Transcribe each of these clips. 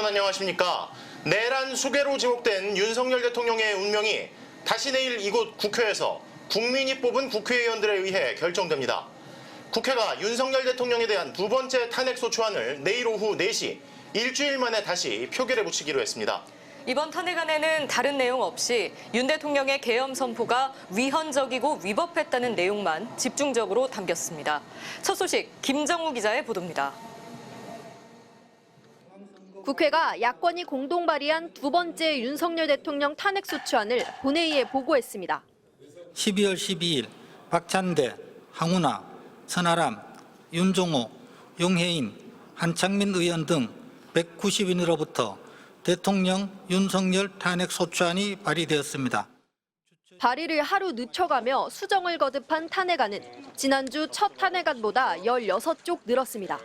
안녕하십니까. 내란 수괴로 지목된 윤석열 대통령의 운명이 다시 내일 이곳 국회에서 국민이 뽑은 국회의원들에 의해 결정됩니다. 국회가 윤석열 대통령에 대한 두 번째 탄핵소추안을 내일 오후 4시 일주일 만에 다시 표결에 붙이기로 했습니다. 이번 탄핵안에는 다른 내용 없이 윤 대통령의 계엄 선포가 위헌적이고 위법했다는 내용만 집중적으로 담겼습니다. 첫 소식 김정우 기자의 보도입니다. 국회가 야권이 공동 발의한 두 번째 윤석열 대통령 탄핵소추안을 본회의에 보고했습니다. 12월 12일 박찬대, 황운하, 선아람, 윤종호, 용해인, 한창민 의원 등 190인으로부터 대통령 윤석열 탄핵소추안이 발의되었습니다. 발의를 하루 늦춰가며 수정을 거듭한 탄핵안은 지난주 첫 탄핵안보다 16쪽 늘었습니다.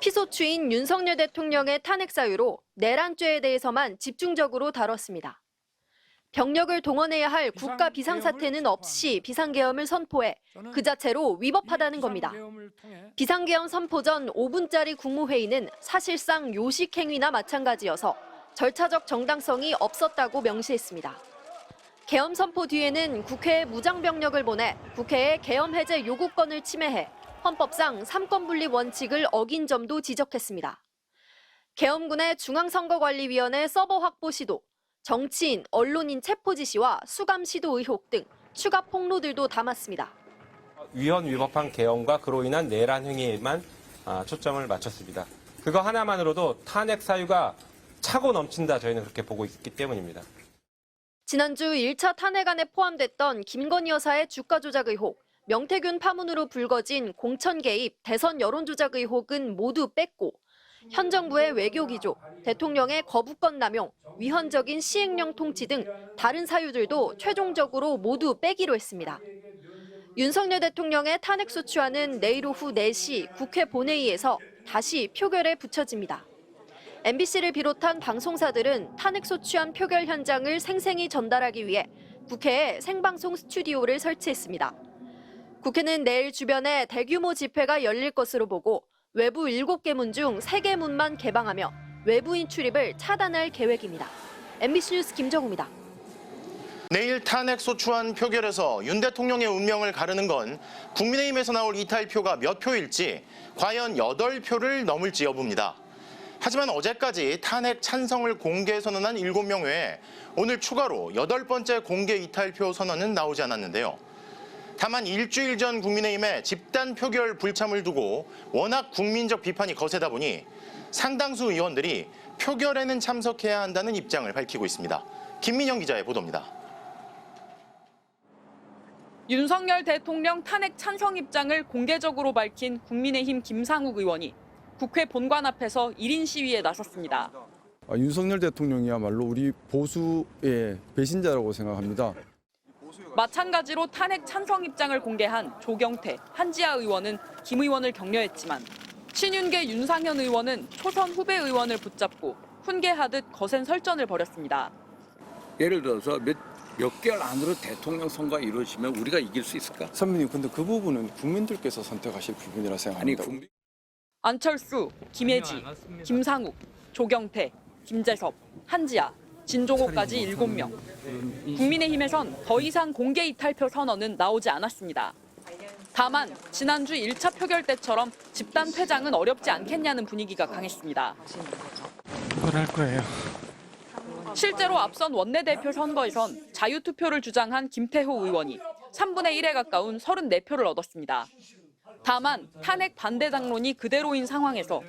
피소추인 윤석열 대통령의 탄핵 사유로 내란죄에 대해서만 집중적으로 다뤘습니다. 병력을 동원해야 할 국가 비상사태는 없이 비상계엄을 선포해 그 자체로 위법하다는 겁니다. 비상계엄 선포 전 5분짜리 국무회의는 사실상 요식행위나 마찬가지여서 절차적 정당성이 없었다고 명시했습니다. 계엄 선포 뒤에는 국회에 무장병력을 보내 국회의 계엄 해제 요구권을 침해해 헌법상 삼권분립 원칙을 어긴 점도 지적했습니다. 계엄군의 중앙선거관리위원회 서버 확보 시도, 정치인, 언론인 체포 지시와 수감 시도 의혹 등 추가 폭로들도 담았습니다. 위헌 위법한 계엄과 그로 인한 내란 행위에만 초점을 맞췄습니다. 그거 하나만으로도 탄핵 사유가 차고 넘친다, 저희는 그렇게 보고 있기 때문입니다. 지난주 1차 탄핵안에 포함됐던 김건희 여사의 주가 조작 의혹, 명태균 파문으로 불거진 공천 개입, 대선 여론조작 의혹은 모두 뺐고 현 정부의 외교 기조, 대통령의 거부권 남용, 위헌적인 시행령 통치 등 다른 사유들도 최종적으로 모두 빼기로 했습니다. 윤석열 대통령의 탄핵소추안은 내일 오후 4시 국회 본회의에서 다시 표결에 붙여집니다. MBC를 비롯한 방송사들은 탄핵소추안 표결 현장을 생생히 전달하기 위해 국회에 생방송 스튜디오를 설치했습니다. 국회는 내일 주변에 대규모 집회가 열릴 것으로 보고 외부 7개 문 중 3개 문만 개방하며 외부인 출입을 차단할 계획입니다. MBC 뉴스 김정우입니다. 내일 탄핵소추안 표결에서 윤 대통령의 운명을 가르는 건 국민의힘에서 나올 이탈표가 몇 표일지, 과연 8표를 넘을지 여부입니다. 하지만 어제까지 탄핵 찬성을 공개 선언한 7명 외에 오늘 추가로 8번째 공개 이탈표 선언은 나오지 않았는데요. 다만 일주일 전 국민의힘의 집단 표결 불참을 두고 워낙 국민적 비판이 거세다 보니 상당수 의원들이 표결에는 참석해야 한다는 입장을 밝히고 있습니다. 김민영 기자의 보도입니다. 윤석열 대통령 탄핵 찬성 입장을 공개적으로 밝힌 국민의힘 김상욱 의원이 국회 본관 앞에서 1인 시위에 나섰습니다. 윤석열 대통령이야말로 우리 보수의 배신자라고 생각합니다. 마찬가지로 탄핵 찬성 입장을 공개한 조경태, 한지아 의원은 김 의원을 격려했지만 신윤계 윤상현 의원은 초선 후배 의원을 붙잡고 훈계하듯 거센 설전을 벌였습니다. 예를 들어서 몇 개월 안으로 대통령 선거가 이루어지면 우리가 이길 수 있을까? 선배님, 근데 그 부분은 국민들께서 선택하실 부분이라 생각합니다. 안철수, 김혜지, 김상욱, 조경태, 김재섭, 한지아, 진종호까지 7명. 국민의힘에선 더 이상 공개 이탈표 선언은 나오지 않았습니다. 다만 지난주 1차 표결 때처럼 집단 퇴장은 어렵지 않겠냐는 분위기가 강했습니다. 그럴 거예요. 실제로 앞선 원내대표 선거에선 자유투표를 주장한 김태호 의원이 3분의 1에 가까운 34표를 얻었습니다. 다만 탄핵 반대 당론이 그대로인 상황에서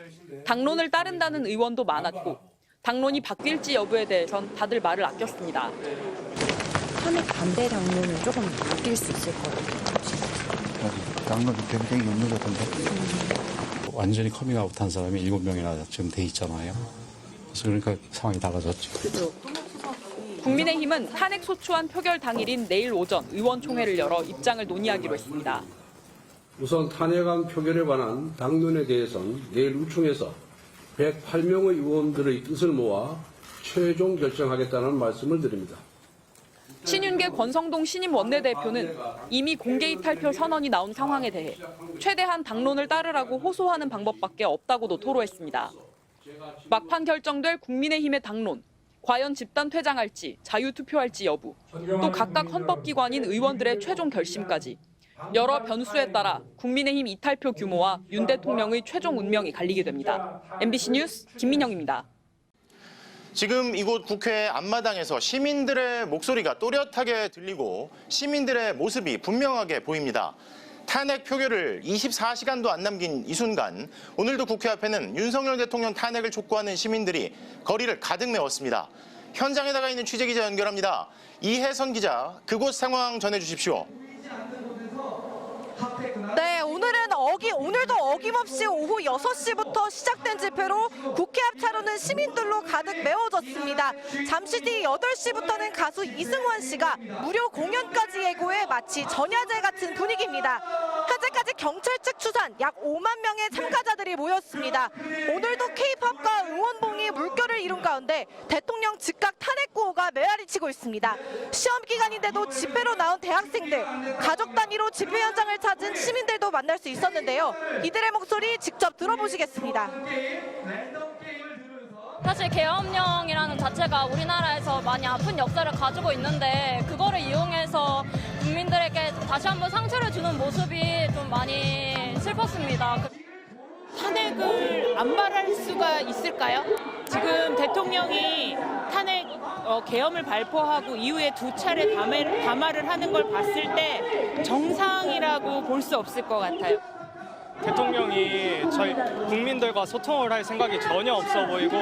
당론을 따른다는 의원도 많았고 당론이 바뀔지 여부에 대해선 다들 말을 아꼈습니다. 탄핵 반대 당론은 조금 바뀔 수 있을 거라고. 당론이 굉장히 눈누졌던데. 완전히 커밍아웃한 사람이 7명이나 지금 돼 있잖아요. 그래서 그러니까 상황이 달라졌죠. 국민의힘은 탄핵소추안 표결 당일인 내일 오전 의원총회를 열어 입장을 논의하기로 했습니다. 우선 탄핵안 표결에 관한 당론에 대해서는 내일 의총에서 108명의 의원들의 뜻을 모아 최종 결정하겠다는 말씀을 드립니다. 신윤계 권성동 신임 원내대표는 이미 공개 이탈표 선언이 나온 상황에 대해 최대한 당론을 따르라고 호소하는 방법밖에 없다고도 토로했습니다. 막판 결정될 국민의힘의 당론, 과연 집단 퇴장할지, 자유투표할지 여부, 또 각각 헌법기관인 의원들의 최종 결심까지 여러 변수에 따라 국민의힘 이탈표 규모와 윤 대통령의 최종 운명이 갈리게 됩니다. MBC 뉴스 김민영입니다. 지금 이곳 국회 앞마당에서 시민들의 목소리가 또렷하게 들리고 시민들의 모습이 분명하게 보입니다. 탄핵 표결을 24시간도 안 남긴 이 순간 오늘도 국회 앞에는 윤석열 대통령 탄핵을 촉구하는 시민들이 거리를 가득 메웠습니다. 현장에 나가 있는 취재기자 연결합니다. 이혜선 기자, 그곳 상황 전해주십시오. 네, 오늘도 어김없이 오후 6시부터 시작된 집회로 국회 앞 차로는 시민들로 가득 메워졌습니다. 잠시 뒤 8시부터는 가수 이승원 씨가 무료 공연까지 예고해 마치 전야제 같은 분위기입니다. 현재까지 경찰 측 추산 약 5만 명의 참가자들이 모였습니다. 오늘도 K-팝과 응원봉이 물결을 이룬 가운데 대통령 즉각 탄핵 구호가 메아리치고 있습니다. 시험 기간인데도 집회로 나온 대학생들, 가족 단위로 집회 현장을 찾은 시민들도 만날 수 있었는데요. 이들의 목소리 직접 들어보시겠습니다. 사실 계엄령이라는 자체가 우리나라에서 많이 아픈 역사를 가지고 있는데 그거를 이용해서 국민들에게 다시 한번 상처를 주는 모습이 좀 많이 슬펐습니다. 탄핵을 안 말할 수가 있을까요? 지금 대통령이 탄핵 계엄을 발표하고 이후에 2차례 담화를 하는 걸 봤을 때 정상이라고 볼 수 없을 것 같아요. 대통령이 저희 국민들과 소통을 할 생각이 전혀 없어 보이고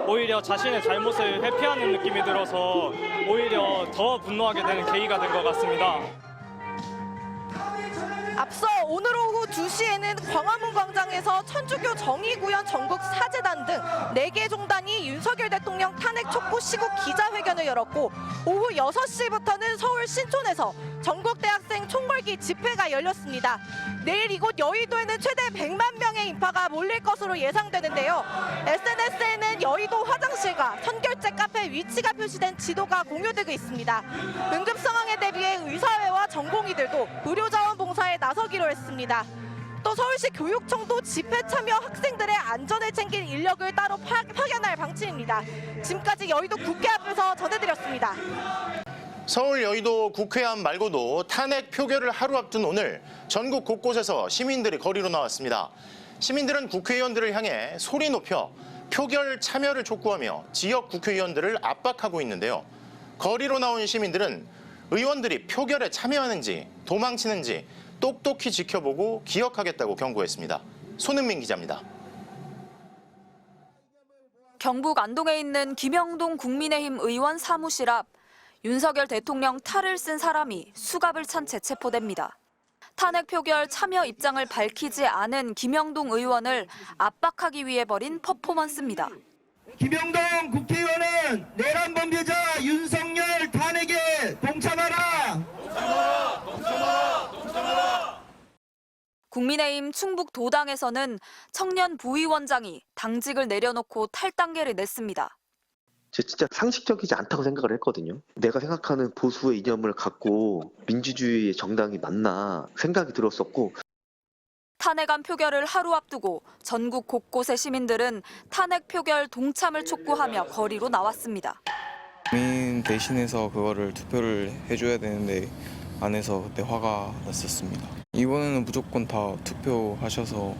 오히려 자신의 잘못을 회피하는 느낌이 들어서 오히려 더 분노하게 되는 계기가 된 것 같습니다. 앞서 오늘 오후 2시에는 광화문 광장에서 천주교 정의구현 전국 사재단 등 4개 종단이 윤석열 대통령 탄핵 촉구 시국 기자회견을 열었고 오후 6시부터는 서울 신촌에서 전국 대학생 총궐기 집회가 열렸습니다. 내일 이곳 여의도에는 최대 100만 명의 인파가 몰릴 것으로 예상되는데요. SNS에는 여의도 화장실과 선결제 카페 위치가 표시된 지도가 공유되고 있습니다. 응급 상황에 대비해 의사회와 전공의들도 의료자원 봉사에 나서기로 했습니다. 또 서울시 교육청도 집회 참여 학생들의 안전을 챙길 인력을 따로 파견할 방침입니다. 지금까지 여의도 국회 앞에서 전해드렸습니다. 서울 여의도 국회 앞 말고도 탄핵 표결을 하루 앞둔 오늘 전국 곳곳에서 시민들이 거리로 나왔습니다. 시민들은 국회의원들을 향해 소리 높여 표결 참여를 촉구하며 지역 국회의원들을 압박하고 있는데요. 거리로 나온 시민들은 의원들이 표결에 참여하는지 도망치는지 똑똑히 지켜보고 기억하겠다고 경고했습니다. 손은민 기자입니다. 경북 안동에 있는 김영동 국민의힘 의원 사무실 앞 윤석열 대통령 탈을 쓴 사람이 수갑을 찬 채 체포됩니다. 탄핵 표결 참여 입장을 밝히지 않은 김영동 의원을 압박하기 위해 벌인 퍼포먼스입니다. 김영동 국회의원은 내란 범죄자 윤석열 탄핵에 동참하라! 국민의힘 충북 도당에서는 청년 부위원장이 당직을 내려놓고 탈당계를 냈습니다. 진짜 상식적이지 않다고 생각을 했거든요. 내가 생각하는 보수의 이념을 갖고 민주주의의 정당이 맞나 생각이 들었었고. 탄핵안 표결을 하루 앞두고 전국 곳곳의 시민들은 탄핵 표결 동참을 촉구하며 거리로 나왔습니다. 국민 대신해서 그거를 투표를 해줘야 되는데 안 해서 그때 화가 났었습니다. 이번에는 무조건 다 투표하셔서.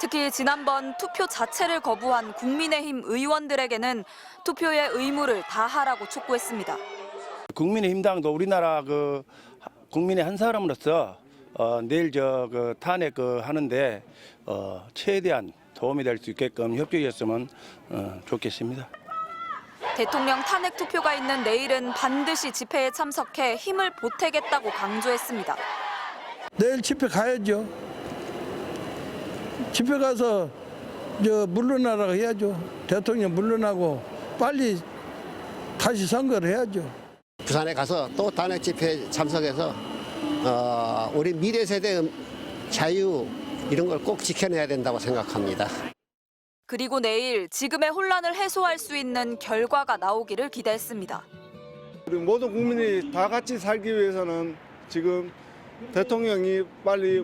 특히 지난번 투표 자체를 거부한 국민의힘 의원들에게는 투표의 의무를 다하라고 촉구했습니다. 국민의힘당도 우리나라 국민의 한 사람으로서 내일 탄핵 하는데 최대한 도움이 될 수 있게끔 협조했으면 좋겠습니다. 대통령 탄핵 투표가 있는 내일은 반드시 집회에 참석해 힘을 보태겠다고 강조했습니다. 내일 집회 가야죠. 집회 가서 물러나라고 해야죠. 대통령 물러나고 빨리 다시 선거를 해야죠. 부산에 가서 또 탄핵 집회에 참석해서 우리 미래 세대의 자유 이런 걸 꼭 지켜내야 된다고 생각합니다. 그리고 내일 지금의 혼란을 해소할 수 있는 결과가 나오기를 기대했습니다. 우리 모든 국민이 다 같이 살기 위해서는 지금 대통령이 빨리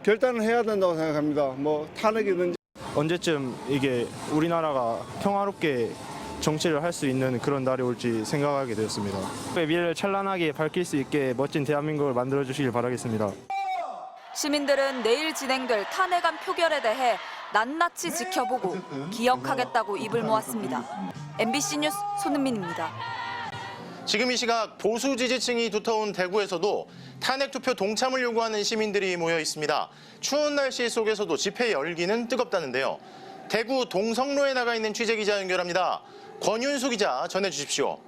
결단을 해야 된다고 생각합니다. 탄핵이든지. 언제쯤 이게 우리나라가 평화롭게 정치를 할 수 있는 그런 날이 올지 생각하게 되었습니다. 미래를 찬란하게 밝힐 수 있게 멋진 대한민국을 만들어 주시길 바라겠습니다. 시민들은 내일 진행될 탄핵안 표결에 대해 낱낱이 지켜보고 기억하겠다고 입을 모았습니다. MBC 뉴스 손은민입니다. 지금 이 시각 보수 지지층이 두터운 대구에서도 탄핵 투표 동참을 요구하는 시민들이 모여 있습니다. 추운 날씨 속에서도 집회 열기는 뜨겁다는데요. 대구 동성로에 나가 있는 취재기자 연결합니다. 권윤수 기자 전해주십시오.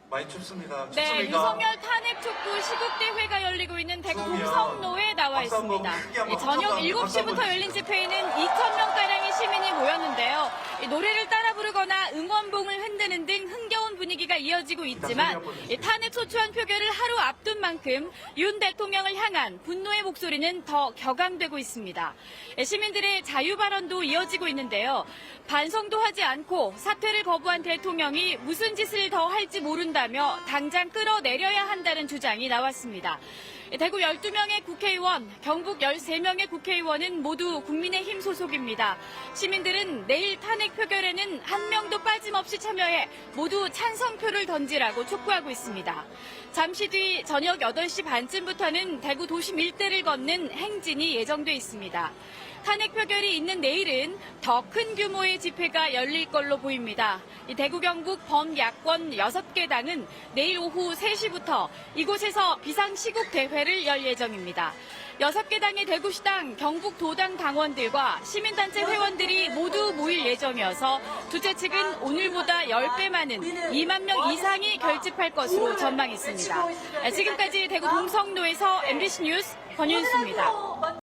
많이 춥습니다. 네, 윤석열 탄핵 촉구 시국대회가 열리고 있는 대구 동성로에 나와 있습니다. 저녁 7시부터 열린 집회에는 2,000명가량의 시민이 모였는데요. 노래를 따라 부르거나 응원봉을 흔드는 등 흥겨운 분위기가 이어지고 있지만 탄핵 소추안 표결을 하루 앞둔 만큼 윤 대통령을 향한 분노의 목소리는 더 격앙되고 있습니다. 시민들의 자유 발언도 이어지고 있는데요. 반성도 하지 않고 사퇴를 거부한 대통령이 무슨 짓을 더 할지 모른다며 당장 끌어내려야 한다는 주장이 나왔습니다. 대구 12명의 국회의원, 경북 13명의 국회의원은 모두 국민의힘 소속입니다. 시민들은 내일 탄핵 표결에는 한 명도 빠짐없이 참여해 모두 찬성표를 던지라고 촉구하고 있습니다. 잠시 뒤 저녁 8시 반쯤부터는 대구 도심 일대를 걷는 행진이 예정돼 있습니다. 탄핵 표결이 있는 내일은 더 큰 규모의 집회가 열릴 걸로 보입니다. 대구 경북 범야권 6개 당은 내일 오후 3시부터 이곳에서 비상시국 대회를 열 예정입니다. 6개 당의 대구시당, 경북도당 당원들과 시민단체 회원들이 모두 모일 예정이어서 주최 측은 오늘보다 10배 많은 2만 명 이상이 결집할 것으로 전망했습니다. 지금까지 대구 동성로에서 MBC 뉴스 권윤수입니다.